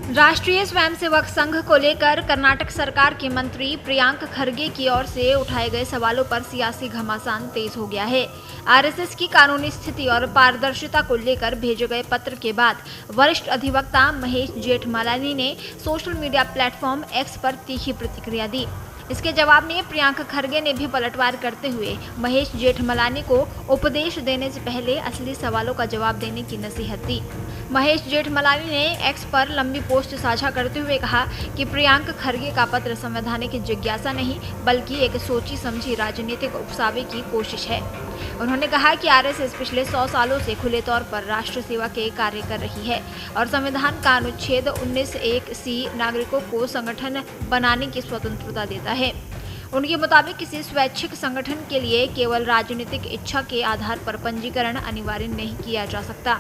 राष्ट्रीय स्वयंसेवक संघ को लेकर कर्नाटक सरकार के मंत्री प्रियांक खरगे की ओर से उठाए गए सवालों पर सियासी घमासान तेज हो गया है। आरएसएस की कानूनी स्थिति और पारदर्शिता को लेकर भेजे गए पत्र के बाद वरिष्ठ अधिवक्ता महेश जेठमलानी ने सोशल मीडिया प्लेटफॉर्म एक्स पर तीखी प्रतिक्रिया दी। इसके जवाब में प्रियांक खरगे ने भी पलटवार करते हुए महेश जेठमलानी को उपदेश देने से पहले असली सवालों का जवाब देने की नसीहत दी। महेश जेठमलानी ने एक्स पर लंबी पोस्ट साझा करते हुए कहा कि प्रियांक खरगे का पत्र संवैधानिक जिज्ञासा नहीं बल्कि एक सोची समझी राजनीतिक उकसावे की कोशिश है। उन्होंने कहा कि आरएसएस पिछले 100 सालों से खुले तौर पर राष्ट्र सेवा के कार्य कर रही है और संविधान का अनुच्छेद 19(1)(c) नागरिकों को संगठन बनाने की स्वतंत्रता देता है। उनके मुताबिक किसी स्वैच्छिक संगठन के लिए केवल राजनीतिक इच्छा के आधार पर पंजीकरण अनिवार्य नहीं किया जा सकता।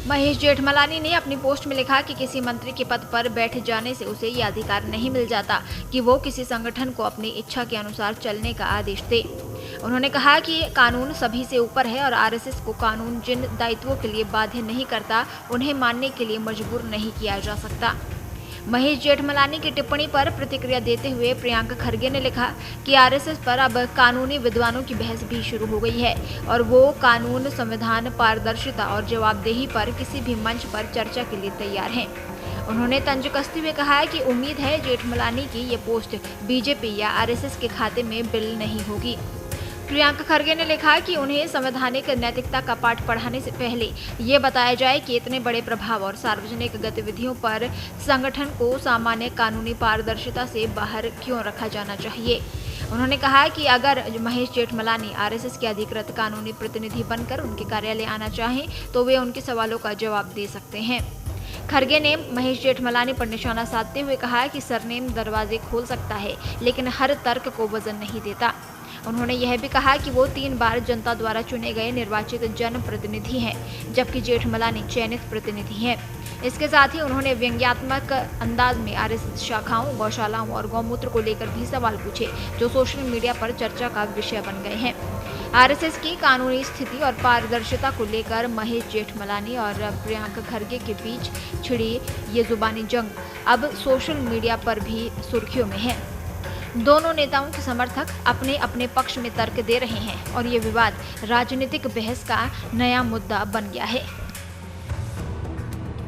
महेश जेठमलानी ने अपनी पोस्ट में लिखा कि किसी मंत्री के पद पर बैठ जाने से उसे यह अधिकार नहीं मिल जाता कि वो किसी संगठन को अपनी इच्छा के अनुसार चलने का आदेश दे। उन्होंने कहा कि कानून सभी से ऊपर है और आरएसएस को कानून जिन दायित्वों के लिए बाध्य नहीं करता उन्हें मानने के लिए मजबूर नहीं किया जा सकता। महेश जेठमलानी की टिप्पणी पर प्रतिक्रिया देते हुए प्रियांक खरगे ने लिखा कि आरएसएस पर अब कानूनी विद्वानों की बहस भी शुरू हो गई है और वो कानून, संविधान, पारदर्शिता और जवाबदेही पर किसी भी मंच पर चर्चा के लिए तैयार हैं। उन्होंने तंज कसते हुए कहा कि उम्मीद है जेठमलानी की ये पोस्ट बीजेपी या आरएसएस के खाते में बिल नहीं होगी। प्रियांक खरगे ने लिखा कि उन्हें संवैधानिक नैतिकता का पाठ पढ़ाने से पहले ये बताया जाए कि इतने बड़े प्रभाव और सार्वजनिक गतिविधियों पर संगठन को सामान्य कानूनी पारदर्शिता से बाहर क्यों रखा जाना चाहिए। उन्होंने कहा कि अगर महेश जेठमलानी आरएसएस के अधिकृत कानूनी प्रतिनिधि बनकर उनके कार्यालय आना चाहें तो वे उनके सवालों का जवाब दे सकते हैं। खरगे ने महेश जेठमलानी पर निशाना साधते हुए कहा कि सरनेम दरवाजे खोल सकता है लेकिन हर तर्क को वजन नहीं देता। उन्होंने यह भी कहा कि वो 3 बार जनता द्वारा चुने गए निर्वाचित जनप्रतिनिधि हैं जबकि जेठमलानी चयनित प्रतिनिधि हैं। इसके साथ ही उन्होंने व्यंग्यात्मक अंदाज में आरएसएस शाखाओं, गौशालाओं और गौमूत्र को लेकर भी सवाल पूछे जो सोशल मीडिया पर चर्चा का विषय बन गए हैं। आरएसएस की कानूनी स्थिति और पारदर्शिता को लेकर महेश जेठमलानी और प्रियांक खरगे के बीच छिड़ी ये जुबानी जंग अब सोशल मीडिया पर भी सुर्खियों में है। दोनों नेताओं के समर्थक अपने अपने पक्ष में तर्क दे रहे हैं और ये विवाद राजनीतिक बहस का नया मुद्दा बन गया है।